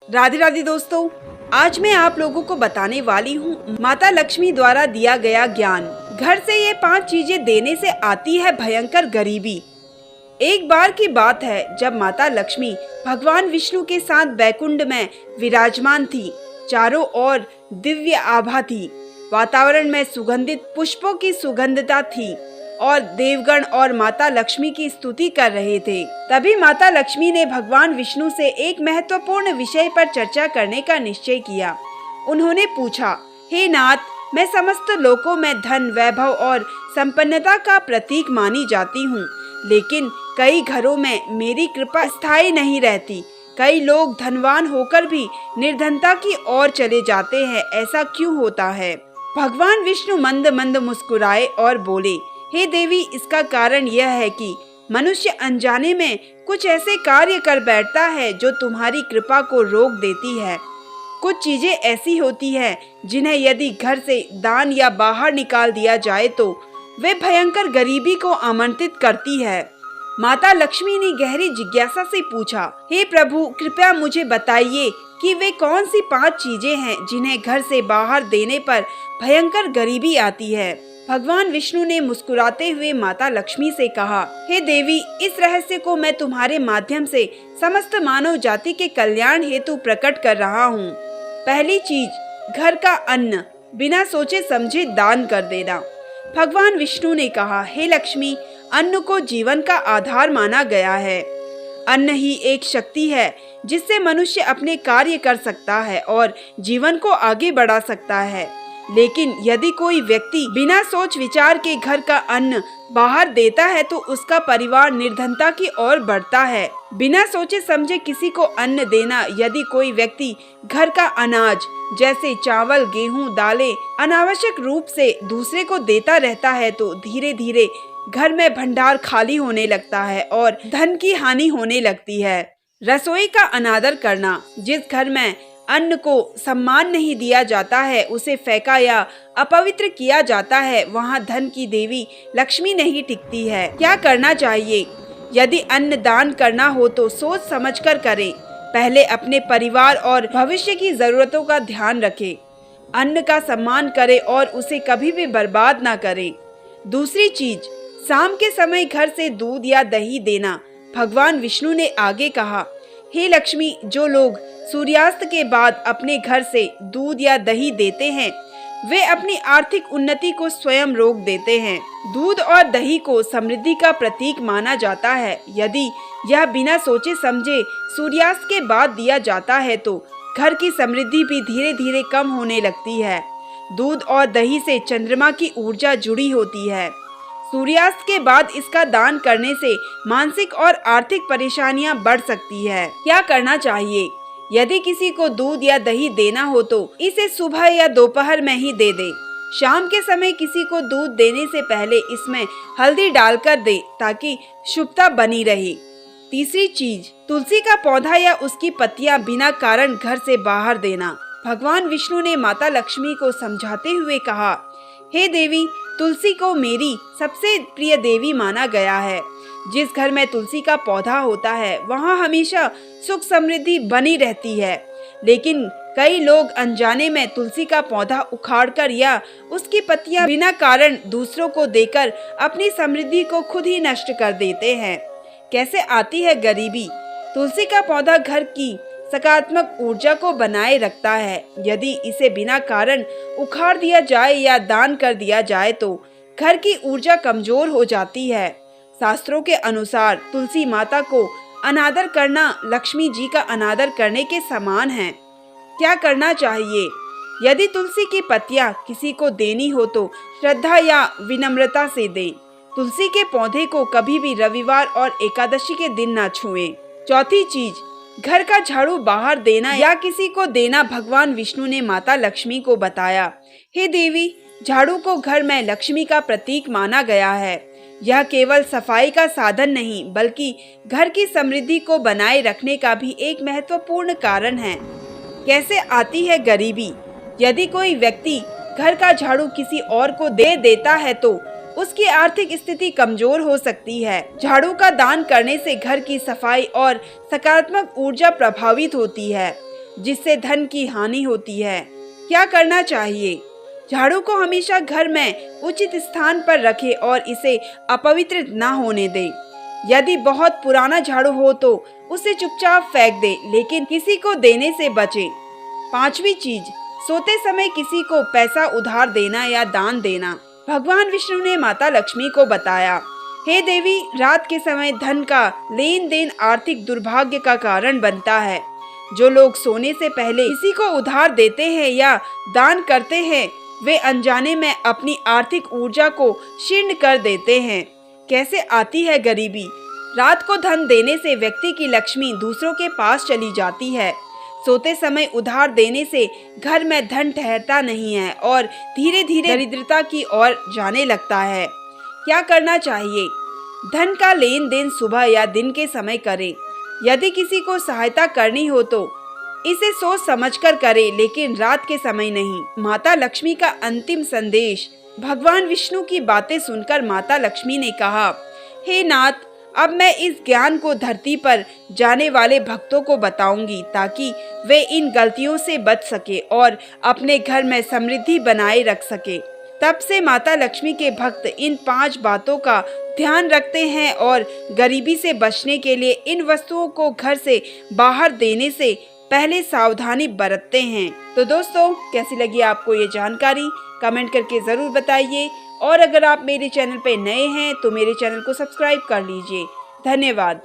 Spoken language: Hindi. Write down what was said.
राधे राधे दोस्तों, आज मैं आप लोगों को बताने वाली हूँ माता लक्ष्मी द्वारा दिया गया ज्ञान। घर से ये 5 चीजें देने से आती है भयंकर गरीबी। एक बार की बात है जब माता लक्ष्मी भगवान विष्णु के साथ बैकुंठ में विराजमान थी। चारों ओर दिव्य आभा थी, वातावरण में सुगंधित पुष्पों की सुगंधता थी और देवगण और माता लक्ष्मी की स्तुति कर रहे थे। तभी माता लक्ष्मी ने भगवान विष्णु से एक महत्वपूर्ण विषय पर चर्चा करने का निश्चय किया। उन्होंने पूछा, हे नाथ, मैं समस्त लोकों में धन, वैभव और संपन्नता का प्रतीक मानी जाती हूँ, लेकिन कई घरों में मेरी कृपा स्थायी नहीं रहती। कई लोग धनवान होकर भी निर्धनता की ओर चले जाते हैं, ऐसा क्यों होता है? भगवान विष्णु मंद मंद मुस्कुराए और बोले, हे देवी, इसका कारण यह है कि मनुष्य अनजाने में कुछ ऐसे कार्य कर बैठता है जो तुम्हारी कृपा को रोक देती है। कुछ चीजें ऐसी होती हैं जिन्हें यदि घर से दान या बाहर निकाल दिया जाए तो वे भयंकर गरीबी को आमंत्रित करती है। माता लक्ष्मी ने गहरी जिज्ञासा से पूछा, हे प्रभु, कृपया मुझे बताइए कि वे कौन सी 5 चीजें हैं जिन्हें घर से बाहर देने पर भयंकर गरीबी आती है। भगवान विष्णु ने मुस्कुराते हुए माता लक्ष्मी से कहा, हे देवी, इस रहस्य को मैं तुम्हारे माध्यम से समस्त मानव जाति के कल्याण हेतु प्रकट कर रहा हूँ। पहली चीज, घर का अन्न बिना सोचे समझे दान कर देना। भगवान विष्णु ने कहा, हे लक्ष्मी, अन्न को जीवन का आधार माना गया है। अन्न ही एक शक्ति है जिससे मनुष्य अपने कार्य कर सकता है और जीवन को आगे बढ़ा सकता है। लेकिन यदि कोई व्यक्ति बिना सोच विचार के घर का अन्न बाहर देता है तो उसका परिवार निर्धनता की ओर बढ़ता है। बिना सोचे समझे किसी को अन्न देना, यदि कोई व्यक्ति घर का अनाज जैसे चावल, गेहूं, दालें अनावश्यक रूप से दूसरे को देता रहता है तो धीरे धीरे घर में भंडार खाली होने लगता है और धन की हानि होने लगती है। रसोई का अनादर करना, जिस घर में अन्न को सम्मान नहीं दिया जाता है, उसे फेंका या अपवित्र किया जाता है, वहाँ धन की देवी लक्ष्मी नहीं टिकती है। क्या करना चाहिए? यदि अन्न दान करना हो तो सोच समझकर करें। पहले अपने परिवार और भविष्य की जरूरतों का ध्यान रखें। अन्न का सम्मान करें और उसे कभी भी बर्बाद ना करें। दूसरी चीज, शाम के समय घर से दूध या दही देना। भगवान विष्णु ने आगे कहा, हे लक्ष्मी, जो लोग सूर्यास्त के बाद अपने घर से दूध या दही देते हैं वे अपनी आर्थिक उन्नति को स्वयं रोक देते हैं। दूध और दही को समृद्धि का प्रतीक माना जाता है। यदि यह बिना सोचे समझे सूर्यास्त के बाद दिया जाता है तो घर की समृद्धि भी धीरे धीरे कम होने लगती है। दूध और दही से चंद्रमा की ऊर्जा जुड़ी होती है। सूर्यास्त के बाद इसका दान करने से मानसिक और आर्थिक परेशानियां बढ़ सकती है। क्या करना चाहिए? यदि किसी को दूध या दही देना हो तो इसे सुबह या दोपहर में ही दे दे। शाम के समय किसी को दूध देने से पहले इसमें हल्दी डालकर दे ताकि शुभता बनी रहे। तीसरी चीज, तुलसी का पौधा या उसकी पत्तियां बिना कारण घर से बाहर देना। भगवान विष्णु ने माता लक्ष्मी को समझाते हुए कहा, हे देवी, तुलसी को मेरी सबसे प्रिय देवी माना गया है। जिस घर में तुलसी का पौधा होता है वहाँ हमेशा सुख समृद्धि बनी रहती है। लेकिन कई लोग अनजाने में तुलसी का पौधा उखाड़कर या उसकी पत्तियां बिना कारण दूसरों को देकर अपनी समृद्धि को खुद ही नष्ट कर देते हैं। कैसे आती है गरीबी? तुलसी का पौधा घर की सकारात्मक ऊर्जा को बनाए रखता है। यदि इसे बिना कारण उखाड़ दिया जाए या दान कर दिया जाए तो घर की ऊर्जा कमजोर हो जाती है। शास्त्रों के अनुसार तुलसी माता को अनादर करना लक्ष्मी जी का अनादर करने के समान है। क्या करना चाहिए? यदि तुलसी की पत्तियां किसी को देनी हो तो श्रद्धा या विनम्रता से दें। तुलसी के पौधे को कभी भी रविवार और एकादशी के दिन ना छुएं। चौथी चीज, घर का झाड़ू बाहर देना या किसी को देना। भगवान विष्णु ने माता लक्ष्मी को बताया, हे देवी, झाड़ू को घर में लक्ष्मी का प्रतीक माना गया है। यह केवल सफाई का साधन नहीं बल्कि घर की समृद्धि को बनाए रखने का भी एक महत्वपूर्ण कारण है। कैसे आती है गरीबी? यदि कोई व्यक्ति घर का झाड़ू किसी और को दे देता है तो उसकी आर्थिक स्थिति कमजोर हो सकती है। झाड़ू का दान करने से घर की सफाई और सकारात्मक ऊर्जा प्रभावित होती है। जिससे धन की हानि होती है। क्या करना चाहिए? झाड़ू को हमेशा घर में उचित स्थान पर रखें और इसे अपवित्र ना होने दें। यदि बहुत पुराना झाड़ू हो तो उसे चुपचाप फेंक दें, लेकिन किसी को देने से बचें। 5वीं चीज, सोते समय किसी को पैसा उधार देना या दान देना। भगवान विष्णु ने माता लक्ष्मी को बताया, हे देवी, रात के समय धन का लेन देन आर्थिक दुर्भाग्य का कारण बनता है। जो लोग सोने से पहले किसी को उधार देते हैं या दान करते हैं, वे अनजाने में अपनी आर्थिक ऊर्जा को क्षीण कर देते हैं। कैसे आती है गरीबी? रात को धन देने से व्यक्ति की लक्ष्मी दूसरों के पास चली जाती है। सोते समय उधार देने से घर में धन ठहरता नहीं है और धीरे धीरे दरिद्रता की ओर जाने लगता है। क्या करना चाहिए? धन का लेन देन सुबह या दिन के समय करें। यदि किसी को सहायता करनी हो तो इसे सोच समझकर करें, लेकिन रात के समय नहीं। माता लक्ष्मी का अंतिम संदेश। भगवान विष्णु की बातें सुनकर माता लक्ष्मी ने कहा, हे नाथ, अब मैं इस ज्ञान को धरती पर जाने वाले भक्तों को बताऊंगी ताकि वे इन गलतियों से बच सके और अपने घर में समृद्धि बनाए रख सके। तब से माता लक्ष्मी के भक्त इन 5 बातों का ध्यान रखते हैं और गरीबी से बचने के लिए इन वस्तुओं को घर से बाहर देने से पहले सावधानी बरतते हैं। तो दोस्तों, कैसी लगी आपको ये जानकारी? कमेंट करके ज़रूर बताइए और अगर आप मेरे चैनल पे नए हैं तो मेरे चैनल को सब्सक्राइब कर लीजिए। धन्यवाद।